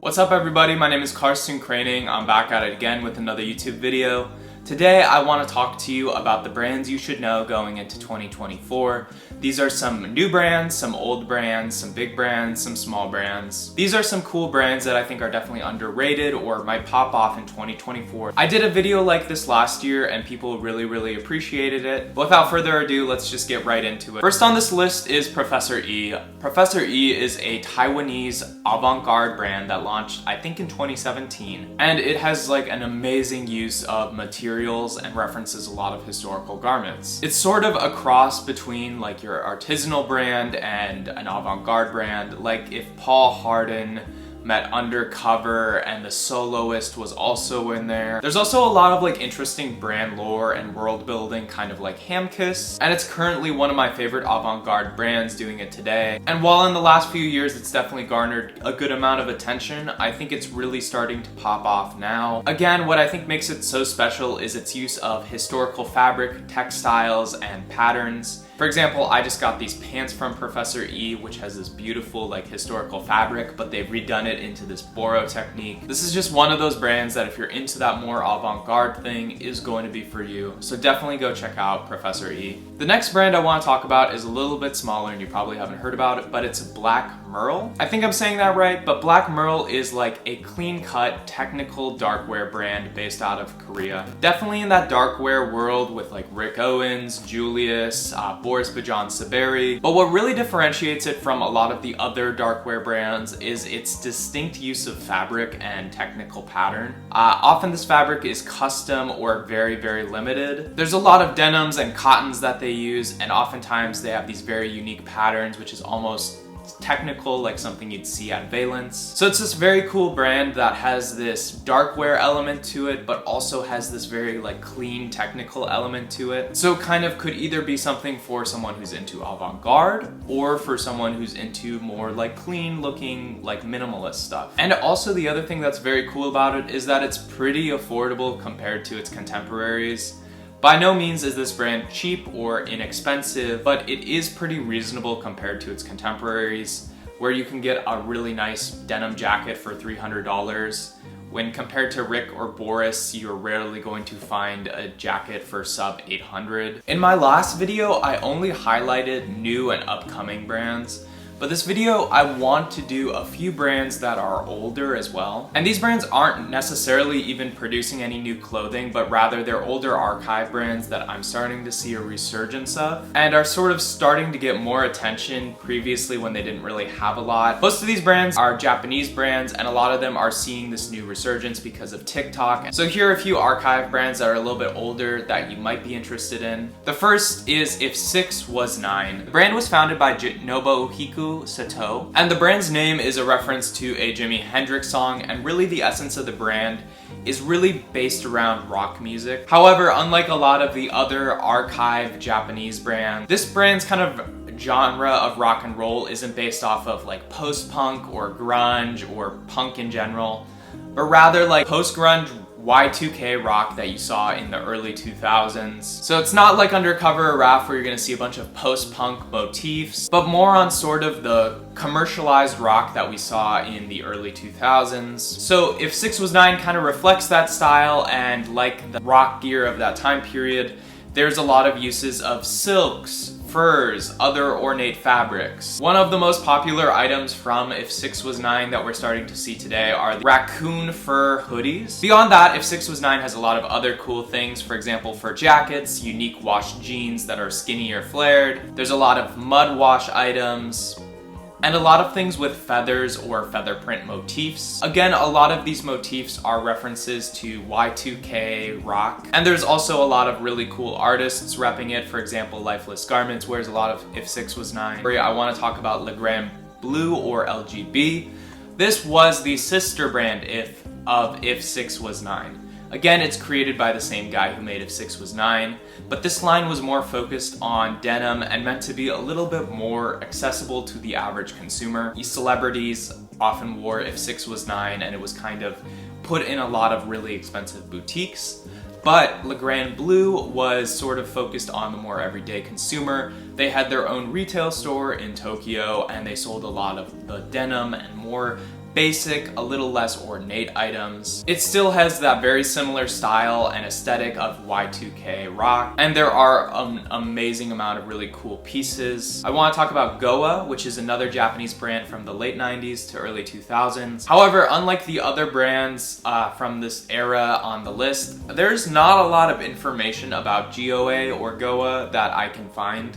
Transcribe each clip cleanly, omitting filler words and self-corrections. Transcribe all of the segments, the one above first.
What's up everybody, my name is Karsten Craning. I'm back at it again with another YouTube video. Today I want to talk to you about the brands you should know going into 2024. These are some new brands, some old brands, some big brands, some small brands. These are some cool brands that I think are definitely underrated or might pop off in 2024. I did a video like this last year and people really appreciated it. But without further ado, let's just get right into it. First on this list is Professor E. Professor E is a Taiwanese avant-garde brand that launched I think in 2017. And it has like an amazing use of materials and references a lot of historical garments. It's sort of a cross between like your artisanal brand and an avant-garde brand, like if Paul Hardin met Undercover and the soloist was also in there. There's also a lot of like interesting brand lore and world building, kind of like Hamkiss, and it's currently one of my favorite avant-garde brands doing it today. And while in the last few years it's definitely garnered a good amount of attention, I think it's really starting to pop off now. Again, what I think makes it so special is its use of historical fabric, textiles, and patterns. For example, I just got these pants from Professor E, which has this beautiful like historical fabric, but they've redone it into this boro technique. This is just one of those brands that if you're into that more avant-garde thing is going to be for you. So definitely go check out Professor E. The next brand I want to talk about is a little bit smaller and you probably haven't heard about it, but it's Black Merle. I think I'm saying that right, but Black Merle is like a clean-cut, technical darkwear brand based out of Korea. Definitely in that darkwear world with like Rick Owens, Julius, Boris Bajan Saberi. But what really differentiates it from a lot of the other darkwear brands is its distinct use of fabric and technical pattern. Often this fabric is custom or very limited. There's a lot of denims and cottons that they use, and oftentimes they have these very unique patterns, which is almost technical, like something you'd see at Valence. So it's this very cool brand that has this darkwear element to it, but also has this very like clean technical element to it. So kind of could either be something for someone who's into avant-garde or for someone who's into more like clean looking, like minimalist stuff. And also the other thing that's very cool about it is that it's pretty affordable compared to its contemporaries. By no means is this brand cheap or inexpensive, but it is pretty reasonable compared to its contemporaries, where you can get a really nice denim jacket for $300. When compared to Rick or Boris, you're rarely going to find a jacket for sub $800. In my last video, I only highlighted new and upcoming brands. But this video, I want to do a few brands that are older as well. And these brands aren't necessarily even producing any new clothing, but rather they're older archive brands that I'm starting to see a resurgence of and are sort of starting to get more attention previously when they didn't really have a lot. Most of these brands are Japanese brands, and a lot of them are seeing this new resurgence because of TikTok. So here are a few archive brands that are a little bit older that you might be interested in. The first is ifsixwasnine. The brand was founded by Nobuhiko Sato, and the brand's name is a reference to a Jimi Hendrix song, and really the essence of the brand is really based around rock music. However, unlike a lot of the other archive Japanese brands, this brand's kind of genre of rock and roll isn't based off of like post-punk or grunge or punk in general, but rather like post-grunge Y2K rock that you saw in the early 2000s. So it's not like Undercover or RAF where you're gonna see a bunch of post-punk motifs, but more on sort of the commercialized rock that we saw in the early 2000s. So ifsixwasnine kind of reflects that style, and like the rock gear of that time period, there's a lot of uses of silks, furs, other ornate fabrics. One of the most popular items from ifsixwasnine that we're starting to see today are the raccoon fur hoodies. Beyond that, ifsixwasnine has a lot of other cool things. For example, fur jackets, unique washed jeans that are skinny or flared. There's a lot of mud wash items, and a lot of things with feathers or feather print motifs. Again, a lot of these motifs are references to Y2K rock. And there's also a lot of really cool artists repping it. For example, Lifeless Garments wears a lot of ifsixwasnine. I want to talk about Le Grand Bleu or LGB. This was the sister brand of ifsixwasnine. Again, it's created by the same guy who made ifsixwasnine, but this line was more focused on denim and meant to be a little bit more accessible to the average consumer. These celebrities often wore ifsixwasnine, and it was kind of put in a lot of really expensive boutiques. But Le Grand Bleu was sort of focused on the more everyday consumer. They had their own retail store in Tokyo, and they sold a lot of the denim and more basic, a little less ornate items. It still has that very similar style and aesthetic of Y2K rock, and there are an amazing amount of really cool pieces. I want to talk about G.O.A, which is another Japanese brand from the late 90s to early 2000s. However, unlike the other brands from this era on the list, there's not a lot of information about G.O.A or G.O.A that I can find.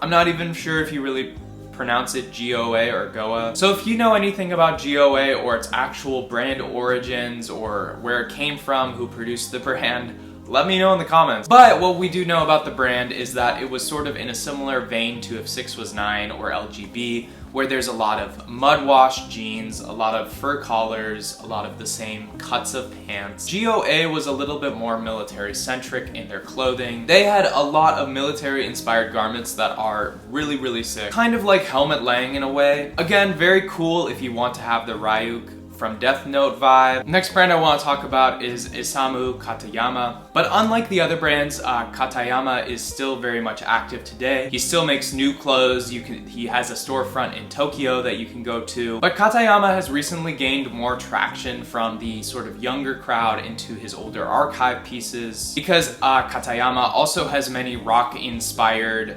I'm not even sure if you really pronounce it G.O.A or G.O.A. So if you know anything about G.O.A or its actual brand origins or where it came from, who produced the brand, let me know in the comments. But what we do know about the brand is that it was sort of in a similar vein to ifsixwasnine or LGB, where there's a lot of mud wash jeans, a lot of fur collars, a lot of the same cuts of pants. G.O.A was a little bit more military centric in their clothing. They had a lot of military inspired garments that are really, really sick. Kind of like Helmut Lang in a way. Again, very cool if you want to have the Ryuk from Death Note vibe. Next brand I want to talk about is Isamu Katayama. But unlike the other brands, Katayama is still very much active today. He still makes new clothes. He has a storefront in Tokyo that you can go to. But Katayama has recently gained more traction from the sort of younger crowd into his older archive pieces, because Katayama also has many rock-inspired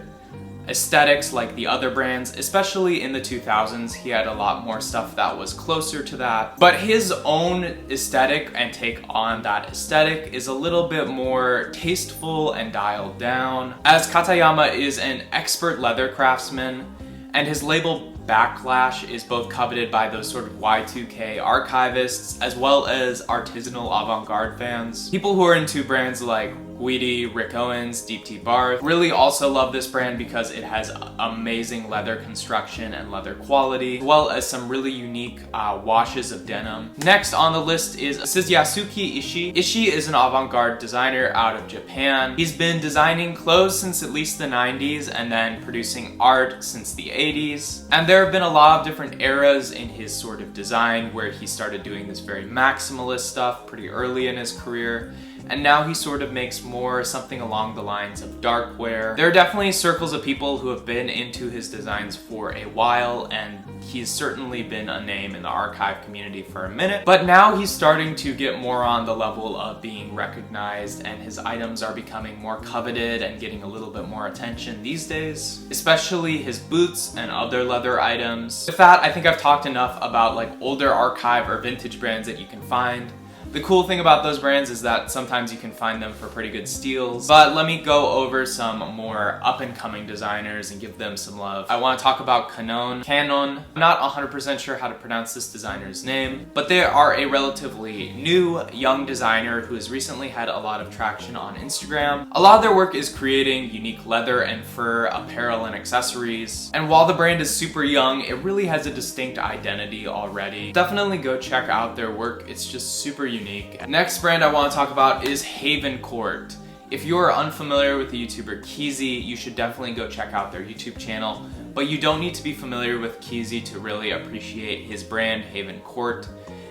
aesthetics like the other brands. Especially in the 2000s, he had a lot more stuff that was closer to that. But his own aesthetic and take on that aesthetic is a little bit more tasteful and dialed down, as Katayama is an expert leather craftsman, and his label Backlash is both coveted by those sort of Y2K archivists as well as artisanal avant-garde fans. People who are into brands like Guidi, Rick Owens, Deep T Barth really also love this brand because it has amazing leather construction and leather quality, as well as some really unique washes of denim. Next on the list is Yasuyuki Ishii. Ishii is an avant-garde designer out of Japan. He's been designing clothes since at least the 90s and then producing art since the 80s. And there have been a lot of different eras in his sort of design where he started doing this very maximalist stuff pretty early in his career. And now he sort of makes more something along the lines of dark wear. There are definitely circles of people who have been into his designs for a while, and he's certainly been a name in the archive community for a minute. But now he's starting to get more on the level of being recognized, and his items are becoming more coveted and getting a little bit more attention these days, especially his boots and other leather items. With that, I think I've talked enough about like older archive or vintage brands that you can find. The cool thing about those brands is that sometimes you can find them for pretty good steals. But let me go over some more up-and-coming designers and give them some love. I want to talk about Cannone. I'm not 100% sure how to pronounce this designer's name, but they are a relatively new, young designer who has recently had a lot of traction on Instagram. A lot of their work is creating unique leather and fur apparel and accessories. And while the brand is super young, it really has a distinct identity already. Definitely go check out their work. It's just super unique. Next brand I want to talk about is Haven Court. If you're unfamiliar with the YouTuber Keezy, you should definitely go check out their YouTube channel, but you don't need to be familiar with Keezy to really appreciate his brand, Haven Court.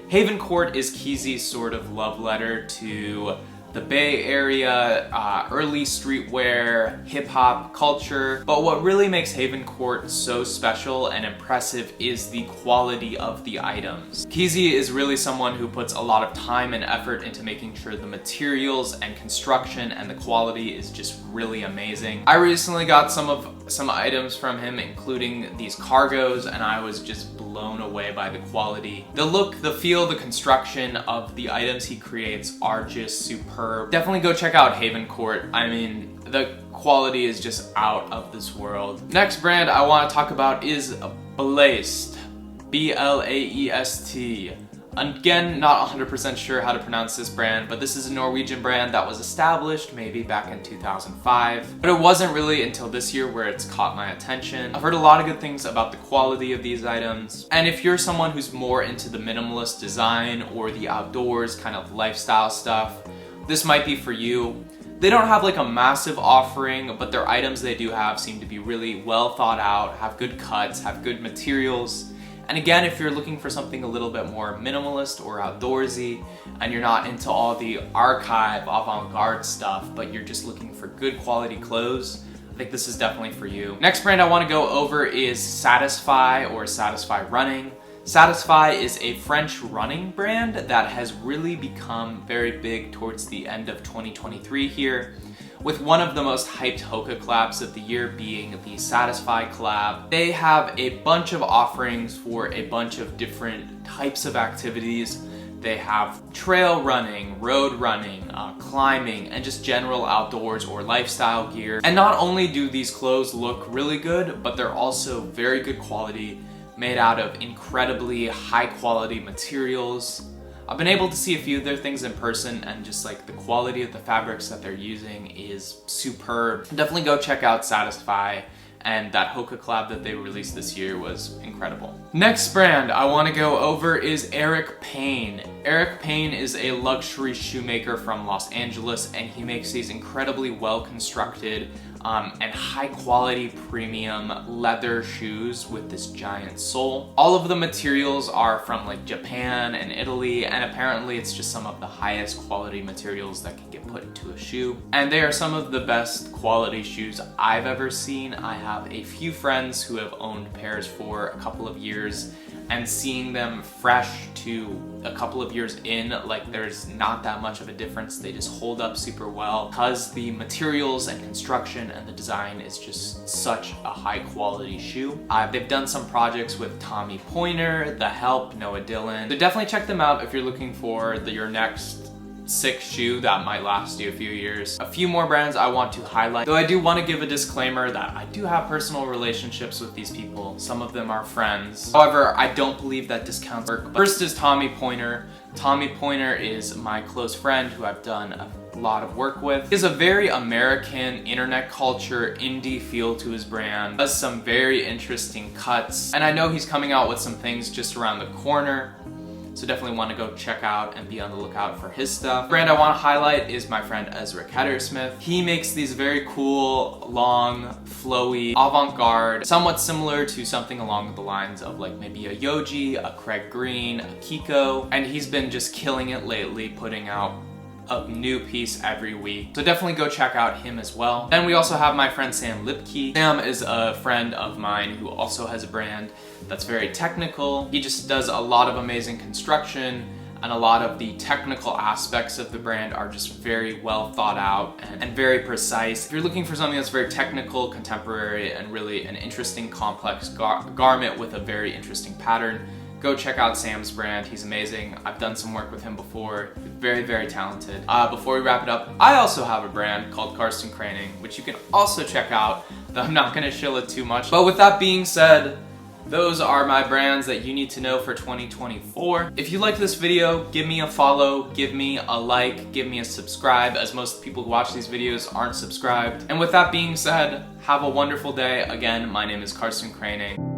Haven Court is Keezy's sort of love letter to the Bay Area, early streetwear, hip-hop culture. But what really makes Haven Court so special and impressive is the quality of the items. Keezy is really someone who puts a lot of time and effort into making sure the materials and construction and the quality is just really amazing. I recently got some items from him, including these cargos, and I was just blown away by the quality. The look, the feel, the construction of the items he creates are just superb. Definitely go check out Haven Court. I mean, the quality is just out of this world. Next brand I want to talk about is Blaest. B-L-A-E-S-T. Again, not 100% sure how to pronounce this brand, but this is a Norwegian brand that was established maybe back in 2005. But it wasn't really until this year where it's caught my attention. I've heard a lot of good things about the quality of these items. And if you're someone who's more into the minimalist design or the outdoors kind of lifestyle stuff, this might be for you. They don't have like a massive offering, but their items they do have seem to be really well thought out, have good cuts, have good materials. And again, if you're looking for something a little bit more minimalist or outdoorsy, and you're not into all the archive avant-garde stuff, but you're just looking for good quality clothes, I think this is definitely for you. Next brand I want to go over is Satisfy or Satisfy Running. Satisfy is a French running brand that has really become very big towards the end of 2023 here, with one of the most hyped Hoka collabs of the year being the Satisfy collab. They have a bunch of offerings for a bunch of different types of activities. They have trail running, road running, climbing, and just general outdoors or lifestyle gear. And not only do these clothes look really good, but they're also very good quality, made out of incredibly high quality materials. I've been able to see a few of their things in person, and just like the quality of the fabrics that they're using is superb. Definitely go check out Satisfy, and that Hoka collab that they released this year was incredible. Next brand I want to go over is Payne. Payne is a luxury shoemaker from Los Angeles, and he makes these incredibly well constructed and high quality premium leather shoes with this giant sole. All of the materials are from like Japan and Italy, and apparently it's just some of the highest quality materials that can get put into a shoe. And they are some of the best quality shoes I've ever seen. I have a few friends who have owned pairs for a couple of years, and seeing them fresh to a couple of years in, like there's not that much of a difference. They just hold up super well because the materials and construction and the design is just such a high quality shoe. They've done some projects with Tommy Pointer, The Help, Noah Dillon. So definitely check them out if you're looking for your next sick shoe that might last you a few years. A few more brands I want to highlight, though I do want to give a disclaimer that I do have personal relationships with these people. Some of them are friends. However, I don't believe that discounts work. First is Tommy Pointer. Tommy Pointer is my close friend who I've done a lot of work with. He has a very American internet culture indie feel to his brand, does some very interesting cuts, and I know he's coming out with some things just around the corner. So definitely want to go check out and be on the lookout for his stuff. The brand I want to highlight is my friend Ezra Kettersmith. He makes these very cool, long, flowy, avant-garde, somewhat similar to something along the lines of like maybe a Yoji, a Craig Green, a Kiko, and he's been just killing it lately, putting out a new piece every week. So definitely go check out him as well. Then we also have my friend Sam Liepkie. Sam is a friend of mine who also has a brand that's very technical. He just does a lot of amazing construction, and a lot of the technical aspects of the brand are just very well thought out and very precise. If you're looking for something that's very technical, contemporary, and really an interesting complex garment with a very interesting pattern, go check out Sam's brand. He's amazing. I've done some work with him before. Very, very talented. Before we wrap it up, I also have a brand called Cannone, which you can also check out, though I'm not gonna shill it too much. But with that being said, those are my brands that you need to know for 2024. If you like this video, give me a follow, give me a like, give me a subscribe, as most people who watch these videos aren't subscribed. And with that being said, have a wonderful day. Again, my name is Cannone.